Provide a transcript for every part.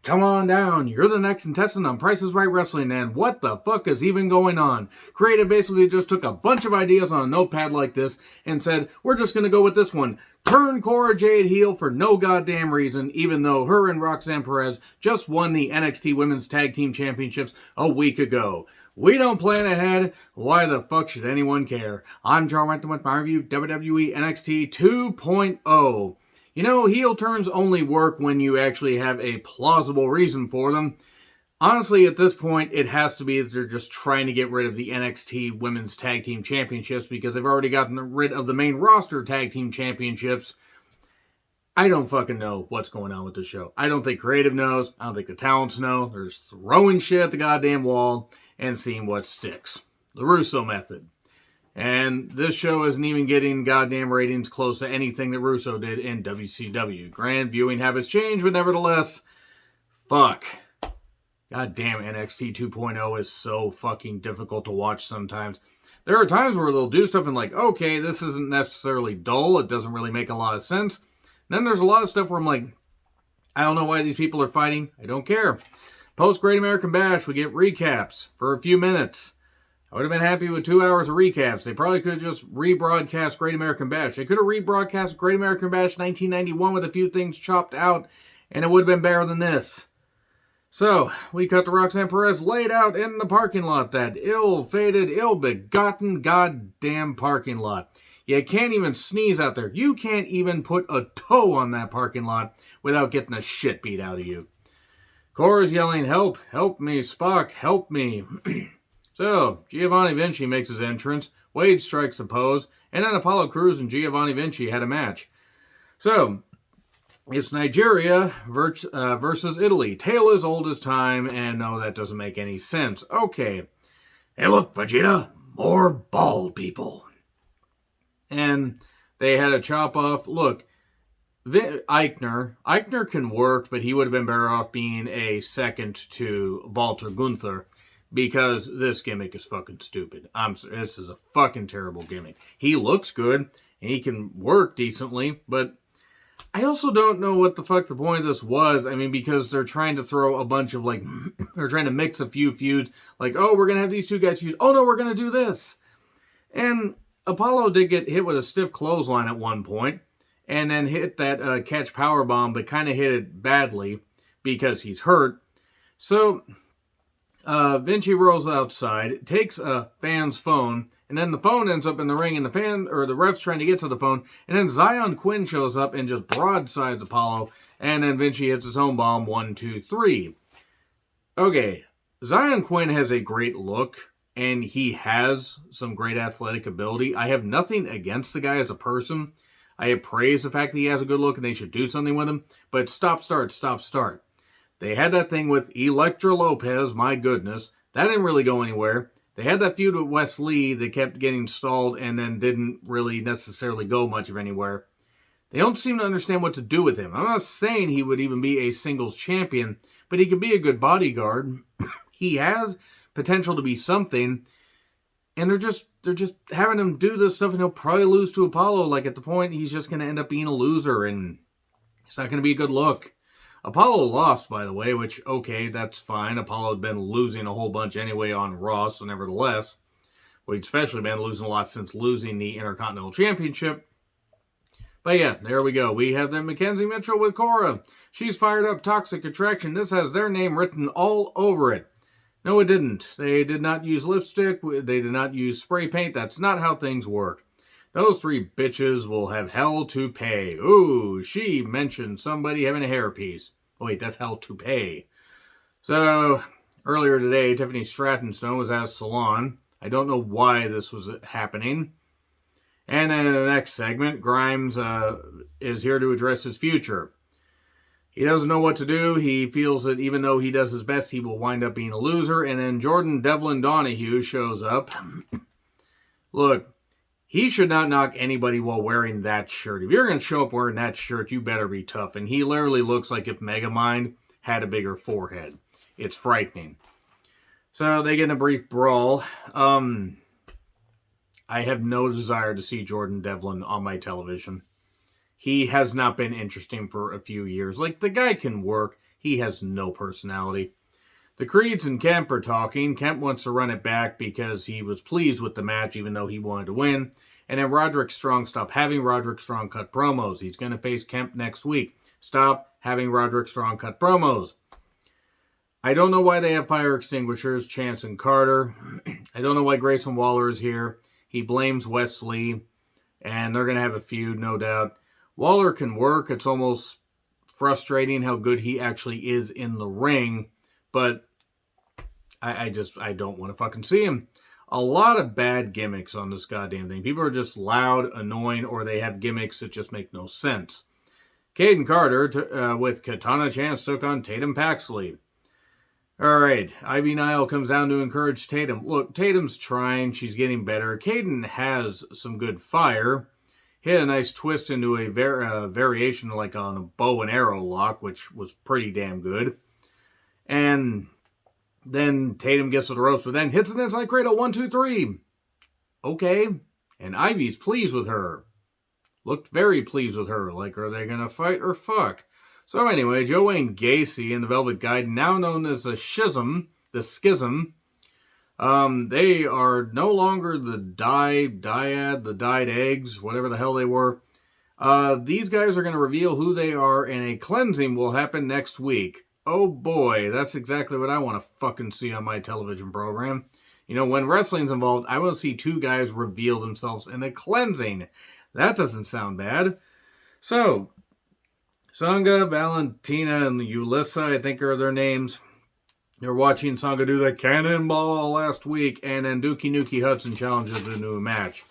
Come on down, you're the next contestant on Price is Right Wrestling, and what the fuck is even going on? Creative basically just took a bunch of ideas on a notepad like this and said, we're just gonna go with this one. Turn Cora Jade heel for no goddamn reason, even though her and Roxanne Perez just won the NXT Women's Tag Team Championships a week ago. We don't plan ahead. Why the fuck should anyone care? I'm Rant with my review of WWE NXT 2.0. You know, heel turns only work when you actually have a plausible reason for them. Honestly, at this point, it has to be that they're just trying to get rid of the NXT Women's Tag Team Championships because they've already gotten rid of the main roster Tag Team Championships. I don't fucking know what's going on with this show. I don't think creative knows. I don't think the talents know. They're just throwing shit at the goddamn wall and seeing what sticks. The Russo method. And this show isn't even getting goddamn ratings close to anything that Russo did in WCW. Granted, viewing habits change, but nevertheless, fuck. Goddamn, NXT 2.0 is so fucking difficult to watch sometimes. There are times where they'll do stuff and like, okay, this isn't necessarily dull. It doesn't really make a lot of sense. And then there's a lot of stuff where I'm like, I don't know why these people are fighting. I don't care. Post Great American Bash, we get recaps for a few minutes. I would have been happy with 2 hours of recaps. They probably could have just rebroadcast Great American Bash. They could have rebroadcast Great American Bash 1991 with a few things chopped out, and it would have been better than this. So, we cut to Roxanne Perez laid out in the parking lot. That ill-fated, ill-begotten goddamn parking lot. You can't even sneeze out there. You can't even put a toe on that parking lot without getting the shit beat out of you. Cora's yelling, help, help me, Spock, help me. So, Giovanni Vinci makes his entrance, Wade strikes a pose, and then Apollo Crews and Giovanni Vinci had a match. So, it's Nigeria versus Italy. Tale as old as time, and no, that doesn't make any sense. Okay. Hey, look, Vegeta, more bald people. And they had a chop off. Look, Eichner can work, but he would have been better off being a second to Walter Gunther. Because this gimmick is fucking stupid. This is a fucking terrible gimmick. He looks good, and he can work decently, but I also don't know what the fuck the point of this was. I mean, because they're trying to throw a bunch of, like, they're trying to mix a few feuds. Like, oh, we're going to have these two guys feud. Oh, no, we're going to do this. And Apollo did get hit with a stiff clothesline at one point, and then hit that catch powerbomb, but kind of hit it badly because he's hurt. So Vinci rolls outside, takes a fan's phone, and then the phone ends up in the ring, and the ref's trying to get to the phone, and then Zion Quinn shows up and just broadsides Apollo, and then Vinci hits his home bomb, 1, 2, 3. Okay, Zion Quinn has a great look, and he has some great athletic ability. I have nothing against the guy as a person. I praise the fact that he has a good look, and they should do something with him, but stop, start. They had that thing with Elektra Lopez, my goodness. That didn't really go anywhere. They had that feud with Wes Lee that kept getting stalled and then didn't really necessarily go much of anywhere. They don't seem to understand what to do with him. I'm not saying he would even be a singles champion, but he could be a good bodyguard. He has potential to be something, and they're just having him do this stuff, and he'll probably lose to Apollo. Like, at the point, he's just going to end up being a loser, and it's not going to be a good look. Apollo lost, by the way, which, okay, that's fine. Apollo had been losing a whole bunch anyway on Raw, so nevertheless, we'd especially been losing a lot since losing the Intercontinental Championship. But yeah, there we go. We have then Mackenzie Mitchell with Cora. She's fired up Toxic Attraction. This has their name written all over it. No, it didn't. They did not use lipstick. They did not use spray paint. That's not how things work. Those three bitches will have hell to pay. Ooh, she mentioned somebody having a hairpiece. Oh, wait, that's hell to pay. So, earlier today, Tiffany Strattonstone was at a salon. I don't know why this was happening. And then in the next segment, Grimes is here to address his future. He doesn't know what to do. He feels that even though he does his best, he will wind up being a loser. And then Jordan Devlin Donahue shows up. Look, he should not knock anybody while wearing that shirt. If you're going to show up wearing that shirt, you better be tough. And he literally looks like if Megamind had a bigger forehead. It's frightening. So they get in a brief brawl. I have no desire to see Jordan Devlin on my television. He has not been interesting for a few years. Like, the guy can work. He has no personality. The Creeds and Kemp are talking. Kemp wants to run it back because he was pleased with the match, even though he wanted to win. And then Roderick Strong, stop having Roderick Strong cut promos. He's going to face Kemp next week. Stop having Roderick Strong cut promos. I don't know why they have fire extinguishers, Chance and Carter. I don't know why Grayson Waller is here. He blames Wesley, and they're going to have a feud, no doubt. Waller can work. It's almost frustrating how good he actually is in the ring, but I don't want to fucking see him. A lot of bad gimmicks on this goddamn thing. People are just loud, annoying, or they have gimmicks that just make no sense. Caden Carter with Katana Chance took on Tatum Paxley. Alright, Ivy Nile comes down to encourage Tatum. Look, Tatum's trying. She's getting better. Caden has some good fire. Hit a nice twist into a variation like on a bow and arrow lock, which was pretty damn good. And then Tatum gets to the ropes, but then hits an inside cradle. 1, 2, 3. Okay. And Ivy's pleased with her. Looked very pleased with her. Like, are they going to fight or fuck? So anyway, Joe Wayne Gacy and the Velvet Guide, now known as the Schism, they are no longer the dyad, the dyed eggs, whatever the hell they were. These guys are going to reveal who they are, and a cleansing will happen next week. Oh boy, that's exactly what I want to fucking see on my television program. You know, when wrestling's involved, I want to see two guys reveal themselves in a cleansing. That doesn't sound bad. So, Sangha, Valentina, and Ulissa, I think are their names. They're watching Sangha do the cannonball last week, and then Dookie Nukie Hudson challenges to a new match.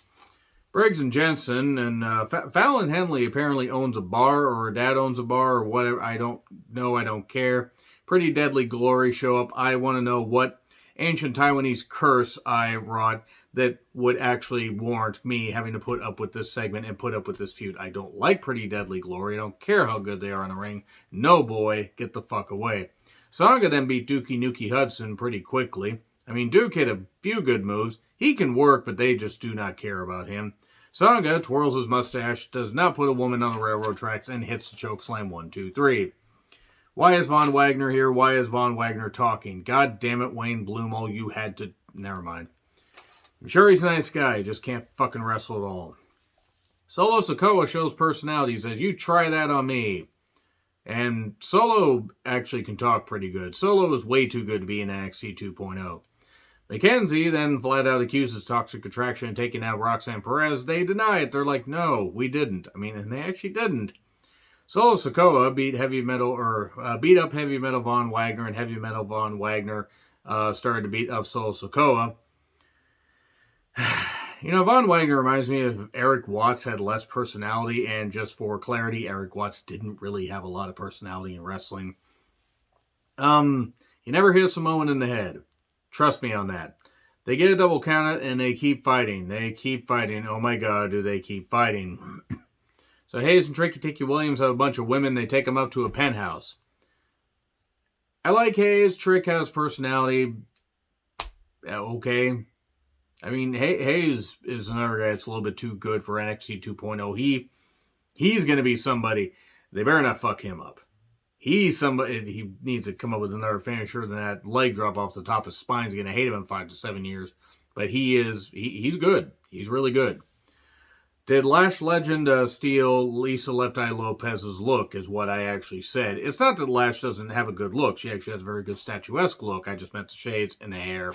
Briggs and Jensen, and Fallon Henley apparently owns a bar, or her dad owns a bar, or whatever. I don't know, I don't care. Pretty Deadly Glory show up. I want to know what ancient Taiwanese curse I wrought that would actually warrant me having to put up with this segment and put up with this feud. I don't like Pretty Deadly Glory. I don't care how good they are in the ring. No, boy, get the fuck away. Sangha then beat Dookie Nukie Hudson pretty quickly. I mean, Duke hit a few good moves. He can work, but they just do not care about him. Sangha twirls his mustache, does not put a woman on the railroad tracks, and hits the chokeslam 1, 2, 3. Why is Von Wagner here? Why is Von Wagner talking? God damn it, Wayne Blumo, you had to... Never mind. I'm sure he's a nice guy, just can't fucking wrestle at all. Solo Sikoa shows personality. He says, you try that on me. And Solo actually can talk pretty good. Solo is way too good to be in NXT 2.0. Mackenzie then flat out accuses Toxic Attraction of taking out Roxanne Perez. They deny it. They're like, no, we didn't. I mean, and they actually didn't. Solo Sikoa beat up Heavy Metal Von Wagner, and Heavy Metal Von Wagner started to beat up Solo Sikoa. You know, Von Wagner reminds me of Eric Watts had less personality, and just for clarity, Eric Watts didn't really have a lot of personality in wrestling. He never hit Samoan in the head. Trust me on that. They get a double count and they keep fighting. They keep fighting. Oh my God, do they keep fighting. So Hayes and Tricky Ticky Williams have a bunch of women. They take them up to a penthouse. I like Hayes. Trick has personality. Okay. I mean, Hayes is another guy that's a little bit too good for NXT 2.0. He's going to be somebody. They better not fuck him up. He's somebody. He needs to come up with another finisher than that leg drop off the top of his spine. He's going to hate him in 5 to 7 years. But he's good. He's really good. Did Lash Legend steal Lisa Left Eye Lopez's look, is what I actually said. It's not that Lash doesn't have a good look. She actually has a very good statuesque look. I just meant the shades and the hair.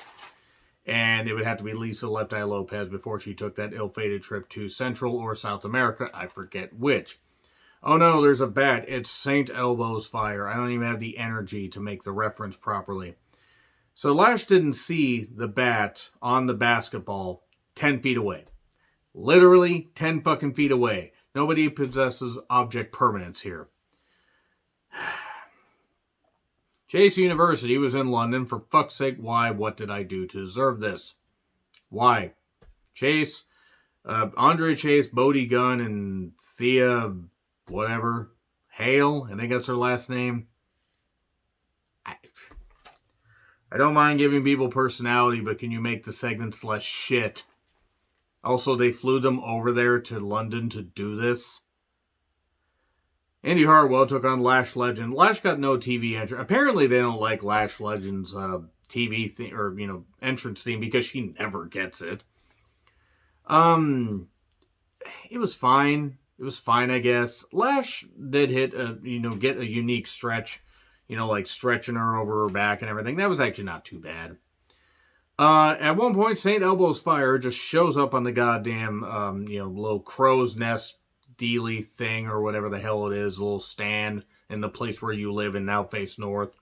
And it would have to be Lisa Left Eye Lopez before she took that ill-fated trip to Central or South America. I forget which. Oh no, there's a bat. It's St. Elbo's Fire. I don't even have the energy to make the reference properly. So Lash didn't see the bat on the basketball 10 feet away. Literally 10 fucking feet away. Nobody possesses object permanence here. Chase University was in London. For fuck's sake, why? What did I do to deserve this? Why? Chase, Andre Chase, Bodie Gunn, and Thea, whatever, Hale, I think that's her last name. I don't mind giving people personality, but can you make the segments less shit? Also, they flew them over there to London to do this. Indy Hartwell took on Lash Legend. Lash got no TV entrance. Apparently, they don't like Lash Legend's TV thing or entrance theme because she never gets it. It was fine. It was fine, I guess. Lash did hit get a unique stretch, like stretching her over her back and everything. That was actually not too bad. At one point, St. Elbows Fire just shows up on the goddamn, little crow's nest dealy thing or whatever the hell it is, a little stand in the place where you live and now face north.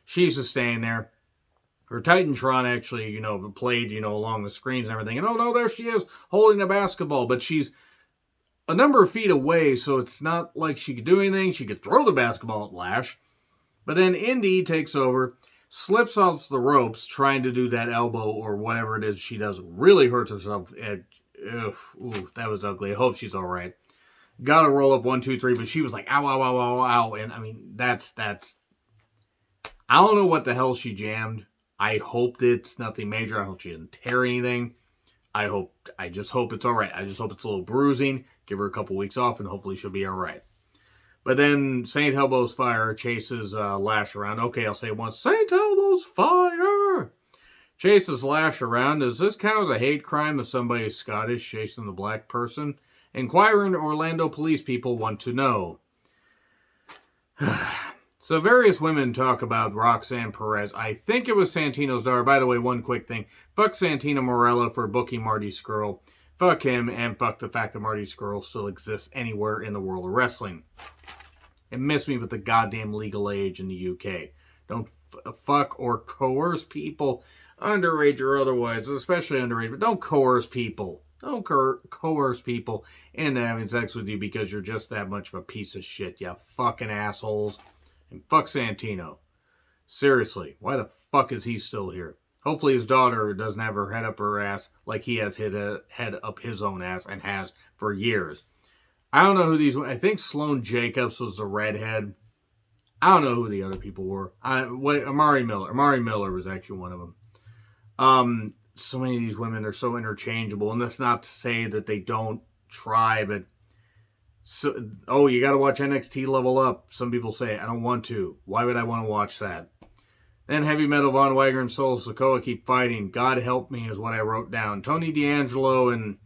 She's just staying there. Her Titantron actually, played, along the screens and everything. And oh no, there she is holding a basketball, but she's a number of feet away, so it's not like she could do anything. She could throw the basketball at Lash. But then Indy takes over, slips off the ropes, trying to do that elbow or whatever it is she does. Really hurts herself. Ooh, that was ugly. I hope she's all right. Got to roll up 1, 2, 3, but she was like, ow, ow, ow, ow, ow. And I mean, that's, I don't know what the hell she jammed. I hope it's nothing major. I hope she didn't tear anything. I just hope it's all right. I just hope it's a little bruising. Give her a couple weeks off, and hopefully she'll be all right. But then St. Elbows Fire chases Lash around. Okay, I'll say it once. St. Elbows Fire chases Lash around. Does this count as a hate crime if somebody is Scottish chasing the black person? Inquiring Orlando police people want to know. So various women talk about Roxanne Perez. I think it was Santino's daughter. By the way, one quick thing. Fuck Santino Marella for booking Marty Scurll. Fuck him, and fuck the fact that Marty Scurll still exists anywhere in the world of wrestling. It missed me with the goddamn legal age in the UK. Don't fuck or coerce people, underage or otherwise, especially underage, but don't coerce people. Don't coerce people into having sex with you because you're just that much of a piece of shit, you fucking assholes. And fuck Santino. Seriously, why the fuck is he still here? Hopefully his daughter doesn't have her head up her ass like he has hit a head up his own ass and has for years. I don't know who these were. I think Sloane Jacobs was the redhead. I don't know who the other people were. Amari Miller. Amari Miller was actually one of them. So many of these women are so interchangeable. And that's not to say that they don't try, but you got to watch NXT Level Up. Some people say, I don't want to. Why would I want to watch that? Then Heavy Metal Von Wagner and Solo Sikoa keep fighting. God help me is what I wrote down. Tony D'Angelo and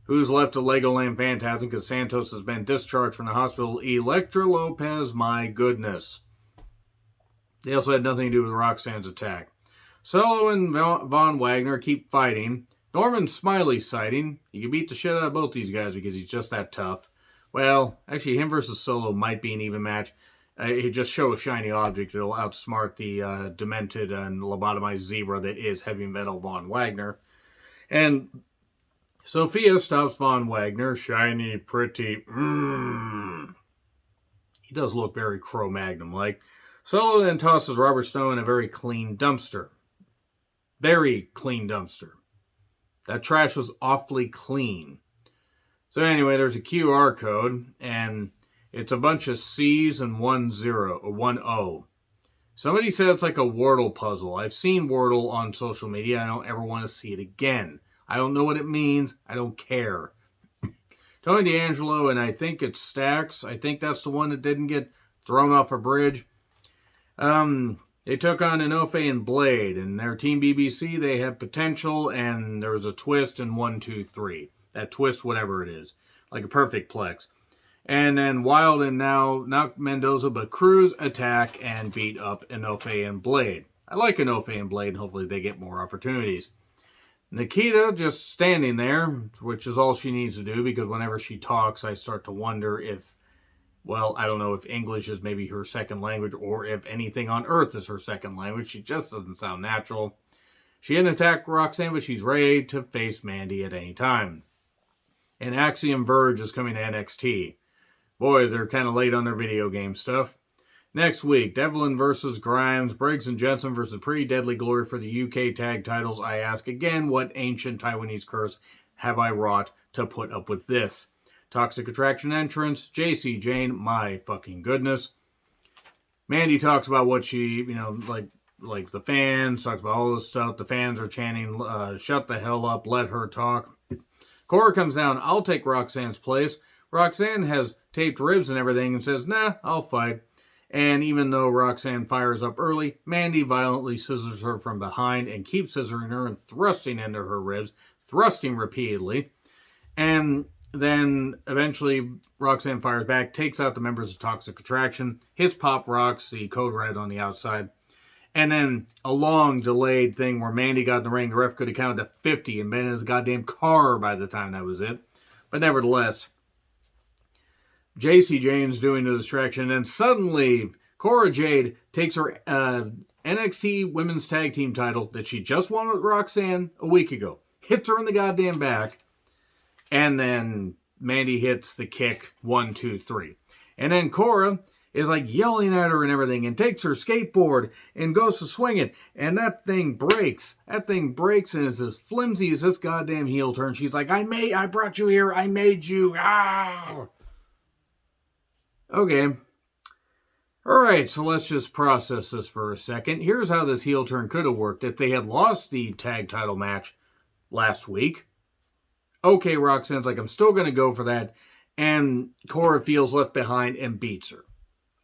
who's left of Legoland Phantasm because Santos has been discharged from the hospital. Elektra Lopez, my goodness. They also had nothing to do with Roxanne's attack. Solo and Von Wagner keep fighting. Norman Smiley sighting. You can beat the shit out of both these guys because he's just that tough. Well, actually, him versus Solo might be an even match. He just show a shiny object. It'll outsmart the demented and lobotomized zebra that is Heavy Metal Von Wagner. And Sophia stops Von Wagner. Shiny, pretty. He does look very Cro-Magnum-like. Solo then tosses Robert Stone in a very clean dumpster. Very clean dumpster. That trash was awfully clean. So anyway, there's a QR code, and it's a bunch of C's and 1 O. Somebody said it's like a Wordle puzzle. I've seen Wordle on social media. I don't ever want to see it again. I don't know what it means. I don't care. Tony D'Angelo, and I think it's Stax. I think that's the one that didn't get thrown off a bridge. They took on Inoue and Blade, and their Team BBC, they had potential, and there was a twist in 1, 2, 3. That twist, whatever it is. Like a perfect plex. And then Wild and now not Mendoza, but Cruz attack and beat up Inoue and Blade. I like Inoue and Blade, and hopefully they get more opportunities. Nikita just standing there, which is all she needs to do, because whenever she talks, I start to wonder if, well, I don't know if English is maybe her second language, or if anything on Earth is her second language. She just doesn't sound natural. She didn't attack Roxanne, but she's ready to face Mandy at any time. And Axiom Verge is coming to NXT. Boy, they're kind of late on their video game stuff. Next week, Devlin versus Grimes, Briggs and Jensen versus Pretty Deadly Glory for the UK tag titles. I ask again, what ancient Taiwanese curse have I wrought to put up with this? Toxic Attraction entrance, JC Jane, my fucking goodness. Mandy talks about what she, like the fans, talks about all this stuff. The fans are chanting, shut the hell up, let her talk. Cora comes down, I'll take Roxanne's place. Roxanne has taped ribs and everything and says, nah, I'll fight. And even though Roxanne fires up early, Mandy violently scissors her from behind and keeps scissoring her and thrusting into her ribs, thrusting repeatedly. And then eventually Roxanne fires back, takes out the members of Toxic Attraction, hits Pop Rocks, the Code Red on the outside. And then a long delayed thing where Mandy got in the ring, the ref could have counted to 50 and been in his goddamn car by the time that was it. But nevertheless, JC Jane's doing the distraction, and suddenly Cora Jade takes her NXT Women's Tag Team title that she just won with Roxanne a week ago, hits her in the goddamn back, and then Mandy hits the kick 1, 2, 3. And then Cora is like yelling at her and everything and takes her skateboard and goes to swing it. And that thing breaks. That thing breaks and is as flimsy as this goddamn heel turn. She's like, I brought you here. I made you. Ah! Okay. Alright, so let's just process this for a second. Here's how this heel turn could have worked if they had lost the tag title match last week. Okay, Roxanne's like, I'm still going to go for that. And Cora feels left behind and beats her.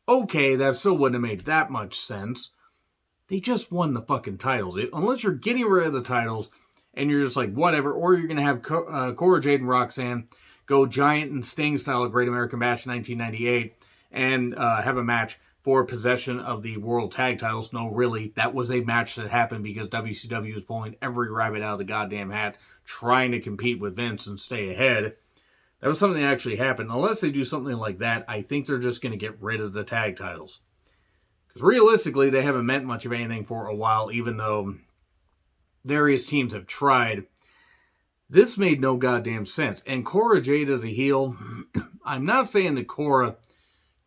Okay, that still wouldn't have made that much sense. They just won the fucking titles. Unless you're getting rid of the titles and you're just like, whatever, or you're going to have Cora Jade and Roxanne go Giant and Sting style of Great American Bash 1998 and have a match for possession of the World Tag Titles. No, really, that was a match that happened because WCW was pulling every rabbit out of the goddamn hat trying to compete with Vince and stay ahead. That was something that actually happened. Unless they do something like that, I think they're just going to get rid of the tag titles. Because realistically, they haven't meant much of anything for a while, even though various teams have tried. This made no goddamn sense. And Cora Jade as a heel, I'm not saying that Cora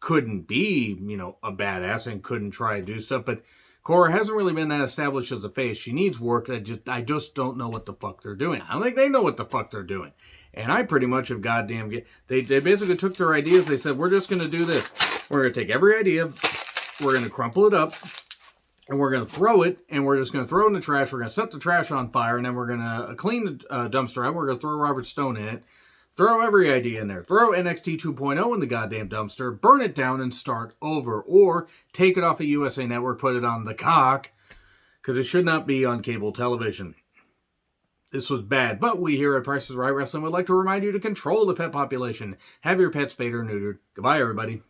couldn't be, a badass and couldn't try to do stuff, but Cora hasn't really been that established as a face. She needs work. I just don't know what the fuck they're doing. I don't think they know what the fuck they're doing. And I pretty much have they basically took their ideas. They said, we're just going to do this. We're going to take every idea, we're going to crumple it up, and we're going to throw it, and we're just going to throw it in the trash. We're going to set the trash on fire, and then we're going to clean the dumpster out. We're going to throw Robert Stone in it. Throw every idea in there. Throw NXT 2.0 in the goddamn dumpster. Burn it down and start over. Or take it off of USA Network, put it on the cock, because it should not be on cable television. This was bad, but we here at Price is Right Wrestling would like to remind you to control the pet population. Have your pets spayed or neutered. Goodbye, everybody.